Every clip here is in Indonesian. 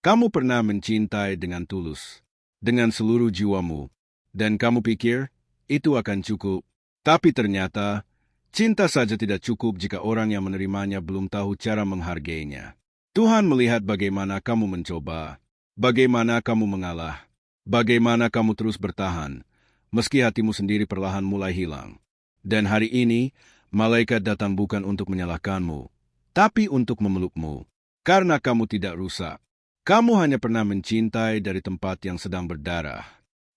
Kamu pernah mencintai dengan tulus, dengan seluruh jiwamu, dan kamu pikir itu akan cukup. Tapi ternyata, cinta saja tidak cukup jika orang yang menerimanya belum tahu cara menghargainya. Tuhan melihat bagaimana kamu mencoba, bagaimana kamu mengalah, bagaimana kamu terus bertahan, meski hatimu sendiri perlahan mulai hilang. Dan hari ini, malaikat datang bukan untuk menyalahkanmu, tapi untuk memelukmu, karena kamu tidak rusak. Kamu hanya pernah mencintai dari tempat yang sedang berdarah.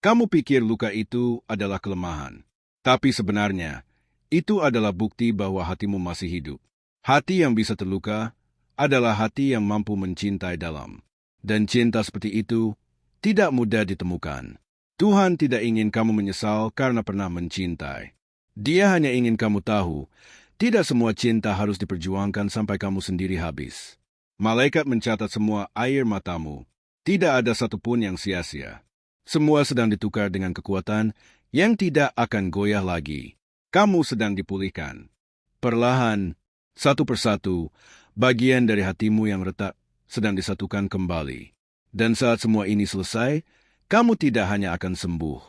Kamu pikir luka itu adalah kelemahan, tapi sebenarnya itu adalah bukti bahwa hatimu masih hidup. Hati yang bisa terluka adalah hati yang mampu mencintai dalam. Dan cinta seperti itu tidak mudah ditemukan. Tuhan tidak ingin kamu menyesal karena pernah mencintai. Dia hanya ingin kamu tahu, tidak semua cinta harus diperjuangkan sampai kamu sendiri habis. Malaikat mencatat semua air matamu. Tidak ada satupun yang sia-sia. Semua sedang ditukar dengan kekuatan yang tidak akan goyah lagi. Kamu sedang dipulihkan. Perlahan, satu persatu, bagian dari hatimu yang retak sedang disatukan kembali. Dan saat semua ini selesai, kamu tidak hanya akan sembuh.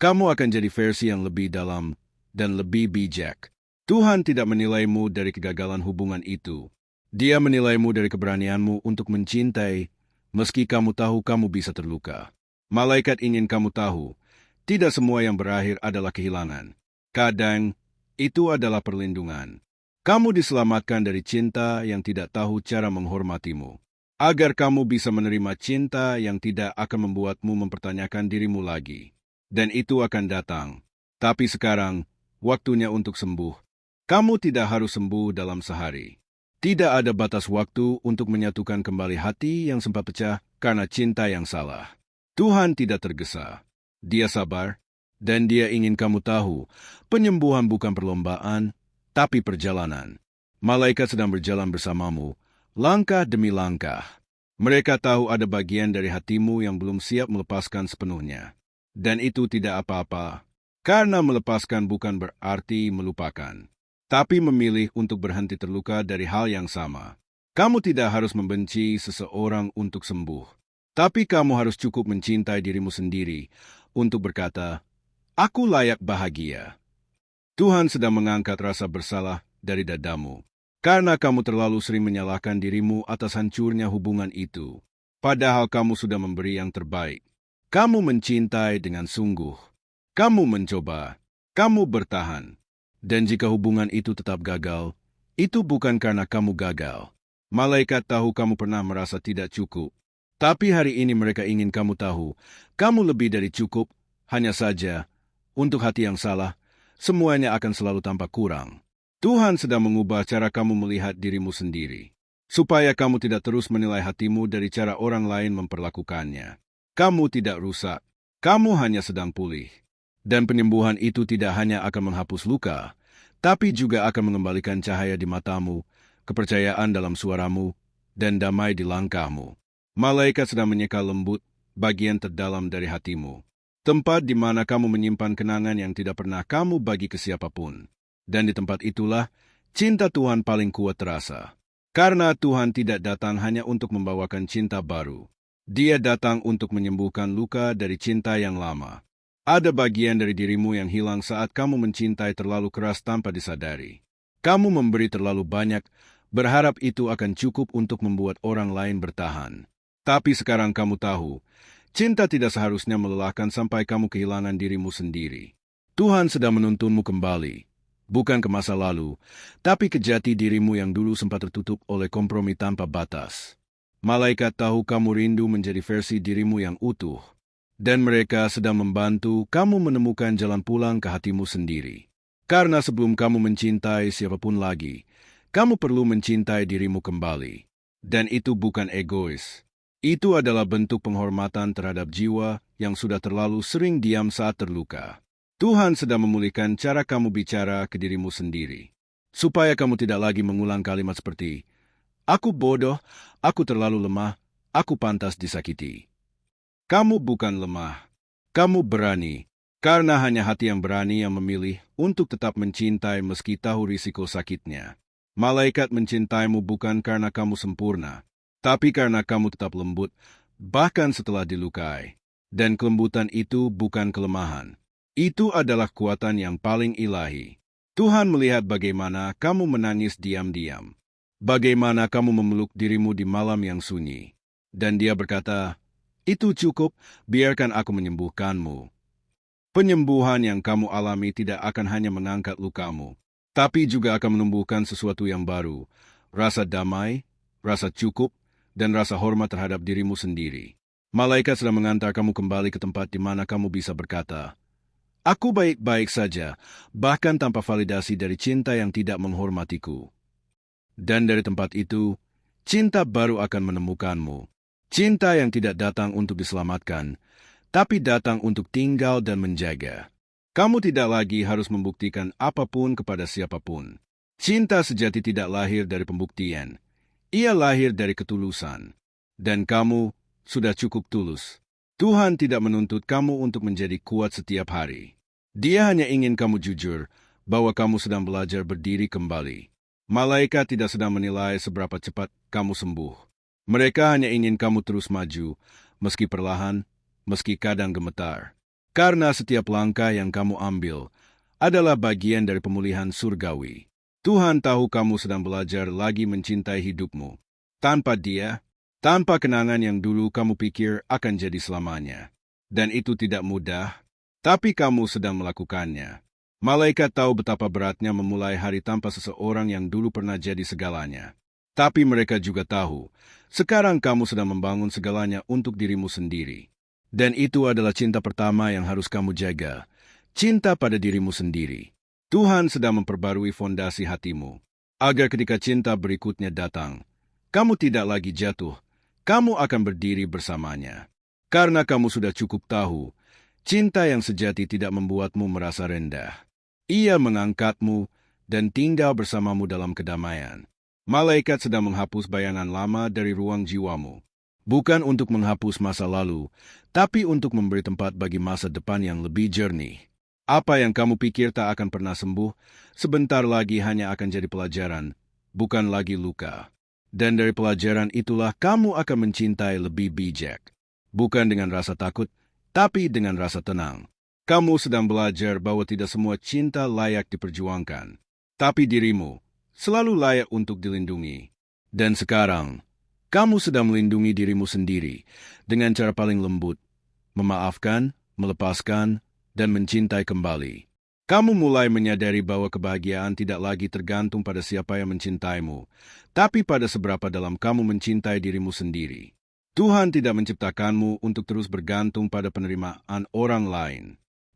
Kamu akan jadi versi yang lebih dalam dan lebih bijak. Tuhan tidak menilaimu dari kegagalan hubungan itu. Dia menilaimu dari keberanianmu untuk mencintai, meski kamu tahu kamu bisa terluka. Malaikat ingin kamu tahu, tidak semua yang berakhir adalah kehilangan. Kadang, itu adalah perlindungan. Kamu diselamatkan dari cinta yang tidak tahu cara menghormatimu, agar kamu bisa menerima cinta yang tidak akan membuatmu mempertanyakan dirimu lagi. Dan itu akan datang. Tapi sekarang, waktunya untuk sembuh. Kamu tidak harus sembuh dalam sehari. Tidak ada batas waktu untuk menyatukan kembali hati yang sempat pecah karena cinta yang salah. Tuhan tidak tergesa. Dia sabar, dan Dia ingin kamu tahu, penyembuhan bukan perlombaan, tapi perjalanan. Malaikat sedang berjalan bersamamu, langkah demi langkah. Mereka tahu ada bagian dari hatimu yang belum siap melepaskan sepenuhnya. Dan itu tidak apa-apa, karena melepaskan bukan berarti melupakan, tapi memilih untuk berhenti terluka dari hal yang sama. Kamu tidak harus membenci seseorang untuk sembuh, tapi kamu harus cukup mencintai dirimu sendiri untuk berkata, "Aku layak bahagia." Tuhan sedang mengangkat rasa bersalah dari dadamu, karena kamu terlalu sering menyalahkan dirimu atas hancurnya hubungan itu. Padahal kamu sudah memberi yang terbaik. Kamu mencintai dengan sungguh. Kamu mencoba. Kamu bertahan. Dan jika hubungan itu tetap gagal, itu bukan karena kamu gagal. Malaikat tahu kamu pernah merasa tidak cukup. Tapi hari ini mereka ingin kamu tahu, kamu lebih dari cukup. Hanya saja, untuk hati yang salah, semuanya akan selalu tampak kurang. Tuhan sedang mengubah cara kamu melihat dirimu sendiri, supaya kamu tidak terus menilai hatimu dari cara orang lain memperlakukannya. Kamu tidak rusak. Kamu hanya sedang pulih. Dan penyembuhan itu tidak hanya akan menghapus luka, tapi juga akan mengembalikan cahaya di matamu, kepercayaan dalam suaramu, dan damai di langkahmu. Malaikat sedang menyeka lembut bagian terdalam dari hatimu, tempat di mana kamu menyimpan kenangan yang tidak pernah kamu bagi ke siapapun. Dan di tempat itulah, cinta Tuhan paling kuat terasa. Karena Tuhan tidak datang hanya untuk membawakan cinta baru. Dia datang untuk menyembuhkan luka dari cinta yang lama. Ada bagian dari dirimu yang hilang saat kamu mencintai terlalu keras tanpa disadari. Kamu memberi terlalu banyak, berharap itu akan cukup untuk membuat orang lain bertahan. Tapi sekarang kamu tahu, cinta tidak seharusnya melelahkan sampai kamu kehilangan dirimu sendiri. Tuhan sedang menuntunmu kembali, bukan ke masa lalu, tapi ke jati dirimu yang dulu sempat tertutup oleh kompromi tanpa batas. Malaikat tahu kamu rindu menjadi versi dirimu yang utuh. Dan mereka sedang membantu kamu menemukan jalan pulang ke hatimu sendiri. Karena sebelum kamu mencintai siapapun lagi, kamu perlu mencintai dirimu kembali. Dan itu bukan egois. Itu adalah bentuk penghormatan terhadap jiwa yang sudah terlalu sering diam saat terluka. Tuhan sedang memulihkan cara kamu bicara ke dirimu sendiri, supaya kamu tidak lagi mengulang kalimat seperti, "Aku bodoh, aku terlalu lemah, aku pantas disakiti." Kamu bukan lemah. Kamu berani. Karena hanya hati yang berani yang memilih untuk tetap mencintai meski tahu risiko sakitnya. Malaikat mencintaimu bukan karena kamu sempurna, tapi karena kamu tetap lembut, bahkan setelah dilukai. Dan kelembutan itu bukan kelemahan. Itu adalah kekuatan yang paling ilahi. Tuhan melihat bagaimana kamu menangis diam-diam. Bagaimana kamu memeluk dirimu di malam yang sunyi. Dan Dia berkata, "Itu cukup, biarkan aku menyembuhkanmu." Penyembuhan yang kamu alami tidak akan hanya mengangkat lukamu, tapi juga akan menumbuhkan sesuatu yang baru, rasa damai, rasa cukup, dan rasa hormat terhadap dirimu sendiri. Malaikat sedang mengantar kamu kembali ke tempat di mana kamu bisa berkata, "Aku baik-baik saja, bahkan tanpa validasi dari cinta yang tidak menghormatiku." Dan dari tempat itu, cinta baru akan menemukanmu. Cinta yang tidak datang untuk diselamatkan, tapi datang untuk tinggal dan menjaga. Kamu tidak lagi harus membuktikan apapun kepada siapapun. Cinta sejati tidak lahir dari pembuktian. Ia lahir dari ketulusan. Dan kamu sudah cukup tulus. Tuhan tidak menuntut kamu untuk menjadi kuat setiap hari. Dia hanya ingin kamu jujur bahwa kamu sedang belajar berdiri kembali. Malaikat tidak sedang menilai seberapa cepat kamu sembuh. Mereka hanya ingin kamu terus maju, meski perlahan, meski kadang gemetar. Karena setiap langkah yang kamu ambil adalah bagian dari pemulihan surgawi. Tuhan tahu kamu sedang belajar lagi mencintai hidupmu. Tanpa Dia, tanpa kenangan yang dulu kamu pikir akan jadi selamanya. Dan itu tidak mudah, tapi kamu sedang melakukannya. Malaikat tahu betapa beratnya memulai hari tanpa seseorang yang dulu pernah jadi segalanya. Tapi mereka juga tahu, sekarang kamu sedang membangun segalanya untuk dirimu sendiri. Dan itu adalah cinta pertama yang harus kamu jaga, cinta pada dirimu sendiri. Tuhan sedang memperbarui fondasi hatimu, agar ketika cinta berikutnya datang, kamu tidak lagi jatuh, kamu akan berdiri bersamanya. Karena kamu sudah cukup tahu, cinta yang sejati tidak membuatmu merasa rendah. Ia mengangkatmu dan tinggal bersamamu dalam kedamaian. Malaikat sedang menghapus bayangan lama dari ruang jiwamu. Bukan untuk menghapus masa lalu, tapi untuk memberi tempat bagi masa depan yang lebih jernih. Apa yang kamu pikir tak akan pernah sembuh, sebentar lagi hanya akan jadi pelajaran, bukan lagi luka. Dan dari pelajaran itulah kamu akan mencintai lebih bijak. Bukan dengan rasa takut, tapi dengan rasa tenang. Kamu sedang belajar bahwa tidak semua cinta layak diperjuangkan. Tapi dirimu selalu layak untuk dilindungi. Dan sekarang, kamu sedang melindungi dirimu sendiri dengan cara paling lembut, memaafkan, melepaskan, dan mencintai kembali. Kamu mulai menyadari bahwa kebahagiaan tidak lagi tergantung pada siapa yang mencintaimu, tapi pada seberapa dalam kamu mencintai dirimu sendiri. Tuhan tidak menciptakanmu untuk terus bergantung pada penerimaan orang lain.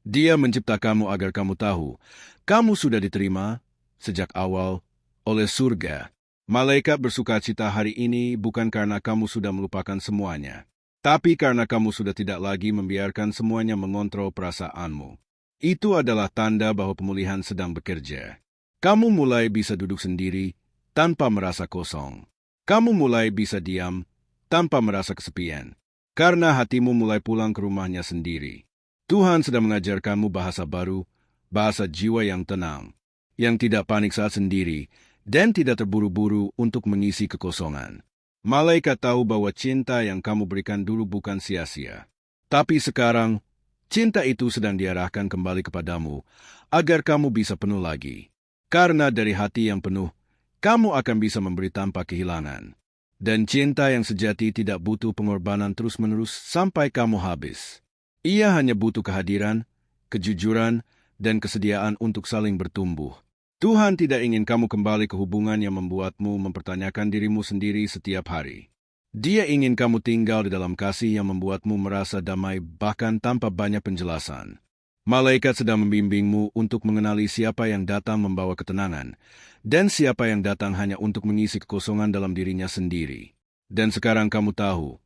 Dia menciptakanmu agar kamu tahu, kamu sudah diterima sejak awal oleh surga. Malaikat bersukacita hari ini bukan karena kamu sudah melupakan semuanya, tapi karena kamu sudah tidak lagi membiarkan semuanya mengontrol perasaanmu. Itu adalah tanda bahwa pemulihan sedang bekerja. Kamu mulai bisa duduk sendiri tanpa merasa kosong. Kamu mulai bisa diam tanpa merasa kesepian, karena hatimu mulai pulang ke rumahnya sendiri. Tuhan sedang mengajarkanmu bahasa baru, bahasa jiwa yang tenang, yang tidak panik saat sendiri, dan tidak terburu-buru untuk mengisi kekosongan. Malaikat tahu bahwa cinta yang kamu berikan dulu bukan sia-sia. Tapi sekarang, cinta itu sedang diarahkan kembali kepadamu, agar kamu bisa penuh lagi. Karena dari hati yang penuh, kamu akan bisa memberi tanpa kehilangan. Dan cinta yang sejati tidak butuh pengorbanan terus-menerus sampai kamu habis. Ia hanya butuh kehadiran, kejujuran, dan kesediaan untuk saling bertumbuh. Tuhan tidak ingin kamu kembali ke hubungan yang membuatmu mempertanyakan dirimu sendiri setiap hari. Dia ingin kamu tinggal di dalam kasih yang membuatmu merasa damai bahkan tanpa banyak penjelasan. Malaikat sedang membimbingmu untuk mengenali siapa yang datang membawa ketenangan, dan siapa yang datang hanya untuk mengisi kekosongan dalam dirinya sendiri. Dan sekarang kamu tahu,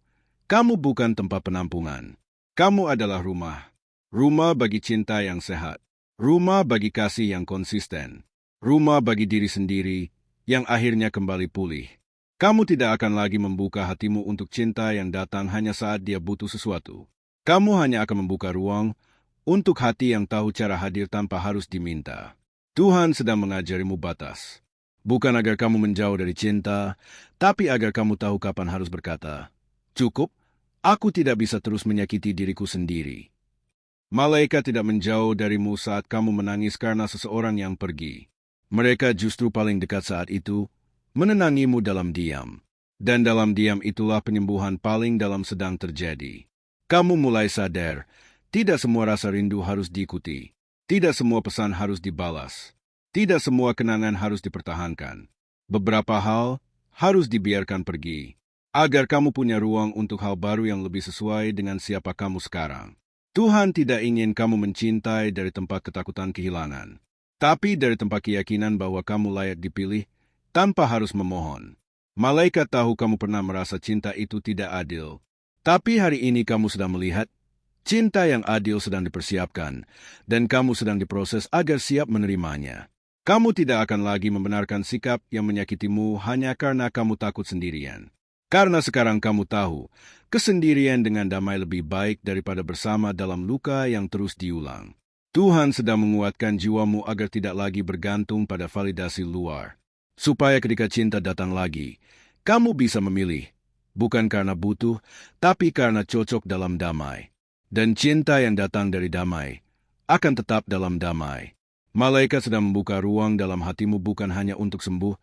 kamu bukan tempat penampungan. Kamu adalah rumah. Rumah bagi cinta yang sehat. Rumah bagi kasih yang konsisten. Rumah bagi diri sendiri yang akhirnya kembali pulih. Kamu tidak akan lagi membuka hatimu untuk cinta yang datang hanya saat dia butuh sesuatu. Kamu hanya akan membuka ruang untuk hati yang tahu cara hadir tanpa harus diminta. Tuhan sedang mengajarimu batas. Bukan agar kamu menjauh dari cinta, tapi agar kamu tahu kapan harus berkata, "Cukup, Aku tidak bisa terus menyakiti diriku sendiri. Malaikat tidak menjauh darimu saat kamu menangis karena seseorang yang pergi. Mereka justru paling dekat saat itu, menenangimu dalam diam. Dan dalam diam itulah penyembuhan paling dalam sedang terjadi. Kamu mulai sadar, tidak semua rasa rindu harus diikuti. Tidak semua pesan harus dibalas. Tidak semua kenangan harus dipertahankan. Beberapa hal harus dibiarkan pergi, agar kamu punya ruang untuk hal baru yang lebih sesuai dengan siapa kamu sekarang. Tuhan tidak ingin kamu mencintai dari tempat ketakutan kehilangan, tapi dari tempat keyakinan bahwa kamu layak dipilih tanpa harus memohon. Malaikat tahu kamu pernah merasa cinta itu tidak adil, tapi hari ini kamu sedang melihat cinta yang adil sedang dipersiapkan, dan kamu sedang diproses agar siap menerimanya. Kamu tidak akan lagi membenarkan sikap yang menyakitimu hanya karena kamu takut sendirian. Karena sekarang kamu tahu, kesendirian dengan damai lebih baik daripada bersama dalam luka yang terus diulang. Tuhan sedang menguatkan jiwamu agar tidak lagi bergantung pada validasi luar. Supaya ketika cinta datang lagi, kamu bisa memilih, bukan karena butuh, tapi karena cocok dalam damai. Dan cinta yang datang dari damai akan tetap dalam damai. Malaikat sedang membuka ruang dalam hatimu bukan hanya untuk sembuh,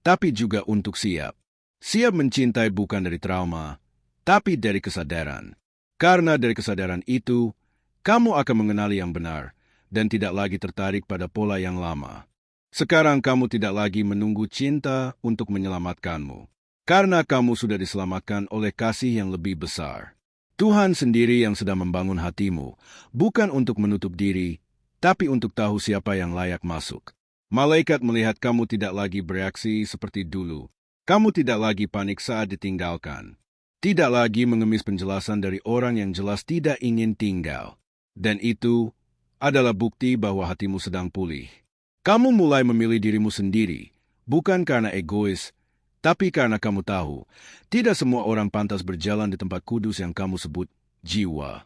tapi juga untuk siap. Siap mencintai bukan dari trauma, tapi dari kesadaran. Karena dari kesadaran itu, kamu akan mengenali yang benar dan tidak lagi tertarik pada pola yang lama. Sekarang kamu tidak lagi menunggu cinta untuk menyelamatkanmu. Karena kamu sudah diselamatkan oleh kasih yang lebih besar. Tuhan sendiri yang sedang membangun hatimu, bukan untuk menutup diri, tapi untuk tahu siapa yang layak masuk. Malaikat melihat kamu tidak lagi bereaksi seperti dulu. Kamu tidak lagi panik saat ditinggalkan. Tidak lagi mengemis penjelasan dari orang yang jelas tidak ingin tinggal. Dan itu adalah bukti bahwa hatimu sedang pulih. Kamu mulai memilih dirimu sendiri, bukan karena egois, tapi karena kamu tahu, tidak semua orang pantas berjalan di tempat kudus yang kamu sebut jiwa.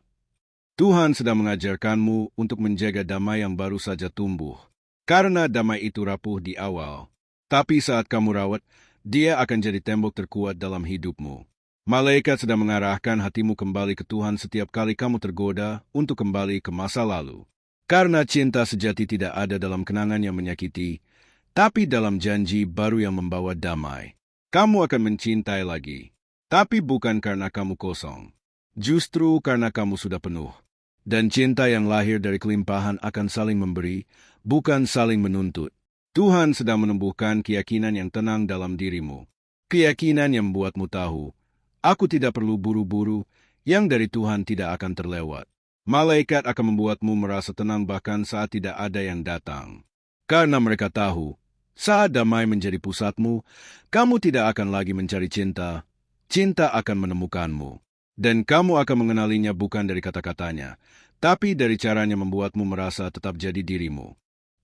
Tuhan sedang mengajarkanmu untuk menjaga damai yang baru saja tumbuh. Karena damai itu rapuh di awal. Tapi saat kamu rawat, dia akan jadi tembok terkuat dalam hidupmu. Malaikat sedang mengarahkan hatimu kembali ke Tuhan setiap kali kamu tergoda untuk kembali ke masa lalu. Karena cinta sejati tidak ada dalam kenangan yang menyakiti, tapi dalam janji baru yang membawa damai. Kamu akan mencintai lagi, tapi bukan karena kamu kosong. Justru karena kamu sudah penuh. Dan cinta yang lahir dari kelimpahan akan saling memberi, bukan saling menuntut. Tuhan sedang menumbuhkan keyakinan yang tenang dalam dirimu. Keyakinan yang membuatmu tahu, aku tidak perlu buru-buru, yang dari Tuhan tidak akan terlewat. Malaikat akan membuatmu merasa tenang bahkan saat tidak ada yang datang. Karena mereka tahu, saat damai menjadi pusatmu, kamu tidak akan lagi mencari cinta. Cinta akan menemukanmu. Dan kamu akan mengenalinya bukan dari kata-katanya, tapi dari caranya membuatmu merasa tetap jadi dirimu.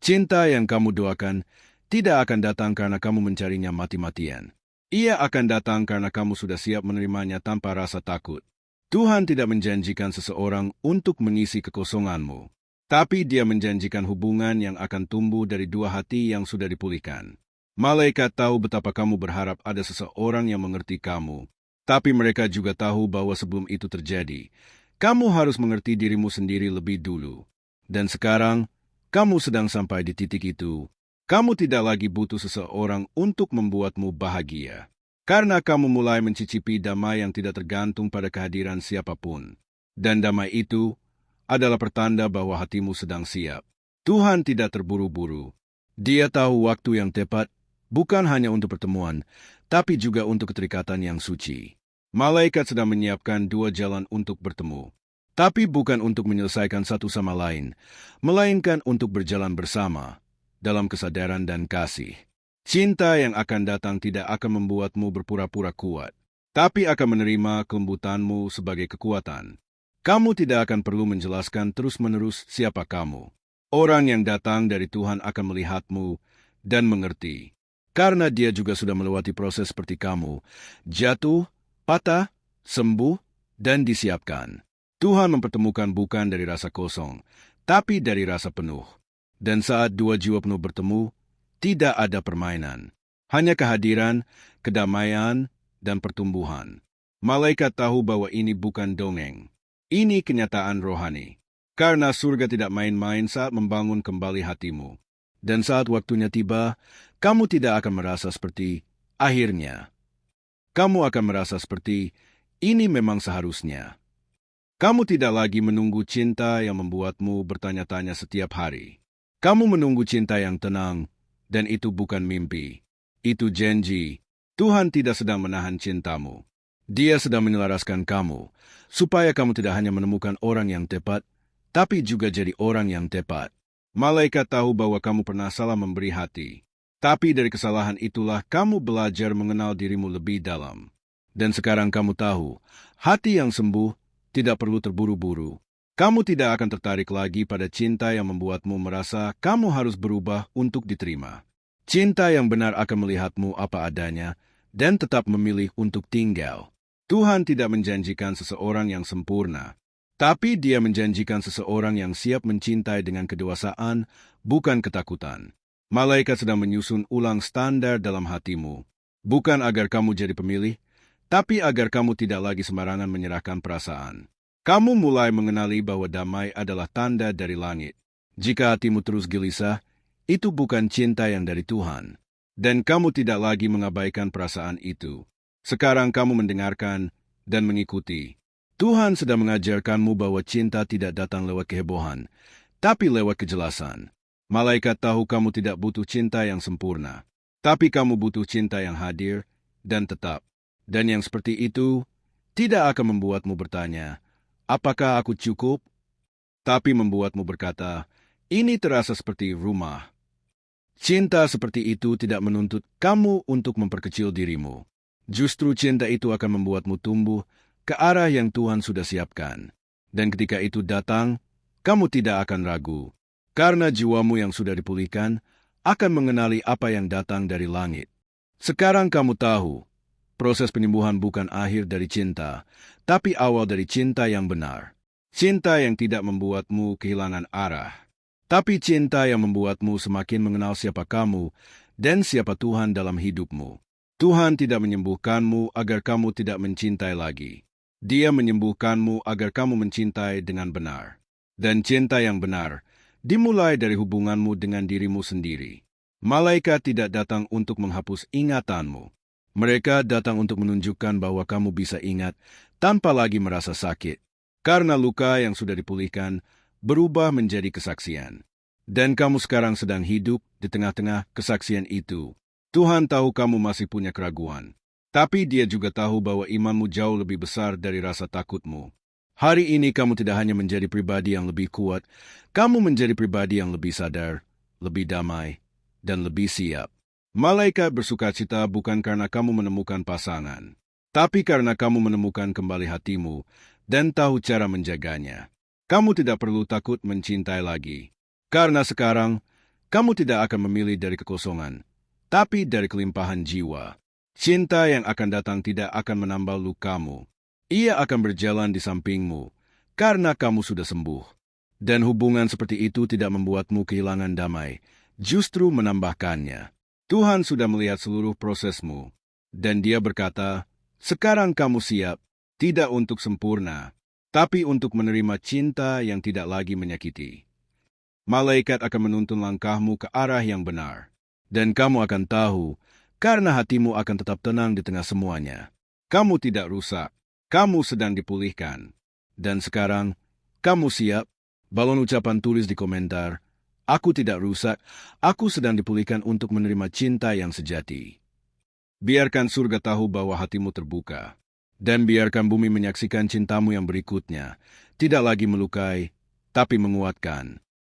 Cinta yang kamu doakan tidak akan datang karena kamu mencarinya mati-matian. Ia akan datang karena kamu sudah siap menerimanya tanpa rasa takut. Tuhan tidak menjanjikan seseorang untuk mengisi kekosonganmu, tapi Dia menjanjikan hubungan yang akan tumbuh dari dua hati yang sudah dipulihkan. Malaikat tahu betapa kamu berharap ada seseorang yang mengerti kamu, tapi mereka juga tahu bahwa sebelum itu terjadi, kamu harus mengerti dirimu sendiri lebih dulu. Dan sekarang, kamu sedang sampai di titik itu. Kamu tidak lagi butuh seseorang untuk membuatmu bahagia. Karena kamu mulai mencicipi damai yang tidak tergantung pada kehadiran siapapun. Dan damai itu adalah pertanda bahwa hatimu sedang siap. Tuhan tidak terburu-buru. Dia tahu waktu yang tepat, bukan hanya untuk pertemuan, tapi juga untuk keterikatan yang suci. Malaikat sedang menyiapkan dua jalan untuk bertemu. Tapi bukan untuk menyelesaikan satu sama lain, melainkan untuk berjalan bersama, dalam kesadaran dan kasih. Cinta yang akan datang tidak akan membuatmu berpura-pura kuat, tapi akan menerima kelembutanmu sebagai kekuatan. Kamu tidak akan perlu menjelaskan terus-menerus siapa kamu. Orang yang datang dari Tuhan akan melihatmu dan mengerti. Karena dia juga sudah melewati proses seperti kamu, jatuh, patah, sembuh, dan disiapkan. Tuhan mempertemukan bukan dari rasa kosong, tapi dari rasa penuh. Dan saat dua jiwa penuh bertemu, tidak ada permainan. Hanya kehadiran, kedamaian, dan pertumbuhan. Malaikat tahu bahwa ini bukan dongeng. Ini kenyataan rohani. Karena surga tidak main-main saat membangun kembali hatimu. Dan saat waktunya tiba, kamu tidak akan merasa seperti akhirnya. Kamu akan merasa seperti ini memang seharusnya. Kamu tidak lagi menunggu cinta yang membuatmu bertanya-tanya setiap hari. Kamu menunggu cinta yang tenang, dan itu bukan mimpi. Itu janji. Tuhan tidak sedang menahan cintamu. Dia sedang menyelaraskan kamu, supaya kamu tidak hanya menemukan orang yang tepat, tapi juga jadi orang yang tepat. Malaikat tahu bahwa kamu pernah salah memberi hati. Tapi dari kesalahan itulah kamu belajar mengenal dirimu lebih dalam. Dan sekarang kamu tahu, hati yang sembuh tidak perlu terburu-buru. Kamu tidak akan tertarik lagi pada cinta yang membuatmu merasa kamu harus berubah untuk diterima. Cinta yang benar akan melihatmu apa adanya dan tetap memilih untuk tinggal. Tuhan tidak menjanjikan seseorang yang sempurna, tapi Dia menjanjikan seseorang yang siap mencintai dengan kedewasaan, bukan ketakutan. Malaikat sedang menyusun ulang standar dalam hatimu, bukan agar kamu jadi pemilih, tapi agar kamu tidak lagi sembarangan menyerahkan perasaan. Kamu mulai mengenali bahwa damai adalah tanda dari langit. Jika hatimu terus gelisah, itu bukan cinta yang dari Tuhan. Dan kamu tidak lagi mengabaikan perasaan itu. Sekarang kamu mendengarkan dan mengikuti. Tuhan sedang mengajarkanmu bahwa cinta tidak datang lewat kehebohan, tapi lewat kejelasan. Malaikat tahu kamu tidak butuh cinta yang sempurna, tapi kamu butuh cinta yang hadir dan tetap. Dan yang seperti itu tidak akan membuatmu bertanya, apakah aku cukup? Tapi membuatmu berkata, ini terasa seperti rumah. Cinta seperti itu tidak menuntut kamu untuk memperkecil dirimu. Justru cinta itu akan membuatmu tumbuh ke arah yang Tuhan sudah siapkan. Dan ketika itu datang, kamu tidak akan ragu. Karena jiwamu yang sudah dipulihkan akan mengenali apa yang datang dari langit. Sekarang kamu tahu, proses penyembuhan bukan akhir dari cinta, tapi awal dari cinta yang benar. Cinta yang tidak membuatmu kehilangan arah, tapi cinta yang membuatmu semakin mengenal siapa kamu dan siapa Tuhan dalam hidupmu. Tuhan tidak menyembuhkanmu agar kamu tidak mencintai lagi. Dia menyembuhkanmu agar kamu mencintai dengan benar. Dan cinta yang benar dimulai dari hubunganmu dengan dirimu sendiri. Malaikat tidak datang untuk menghapus ingatanmu. Mereka datang untuk menunjukkan bahwa kamu bisa ingat tanpa lagi merasa sakit. Karena luka yang sudah dipulihkan berubah menjadi kesaksian. Dan kamu sekarang sedang hidup di tengah-tengah kesaksian itu. Tuhan tahu kamu masih punya keraguan. Tapi Dia juga tahu bahwa imanmu jauh lebih besar dari rasa takutmu. Hari ini kamu tidak hanya menjadi pribadi yang lebih kuat, kamu menjadi pribadi yang lebih sadar, lebih damai, dan lebih siap. Malaikat bersukacita bukan karena kamu menemukan pasangan, tapi karena kamu menemukan kembali hatimu dan tahu cara menjaganya. Kamu tidak perlu takut mencintai lagi, karena sekarang kamu tidak akan memilih dari kekosongan, tapi dari kelimpahan jiwa. Cinta yang akan datang tidak akan menambah lukamu. Ia akan berjalan di sampingmu, karena kamu sudah sembuh. Dan hubungan seperti itu tidak membuatmu kehilangan damai, justru menambahkannya. Tuhan sudah melihat seluruh prosesmu, dan Dia berkata, sekarang kamu siap, tidak untuk sempurna, tapi untuk menerima cinta yang tidak lagi menyakiti. Malaikat akan menuntun langkahmu ke arah yang benar, dan kamu akan tahu, karena hatimu akan tetap tenang di tengah semuanya. Kamu tidak rusak. Kamu sedang dipulihkan. Dan sekarang, kamu siap? Balon ucapan tulis di komentar, aku tidak rusak, aku sedang dipulihkan untuk menerima cinta yang sejati. Biarkan surga tahu bahwa hatimu terbuka. Dan biarkan bumi menyaksikan cintamu yang berikutnya, tidak lagi melukai, tapi menguatkan.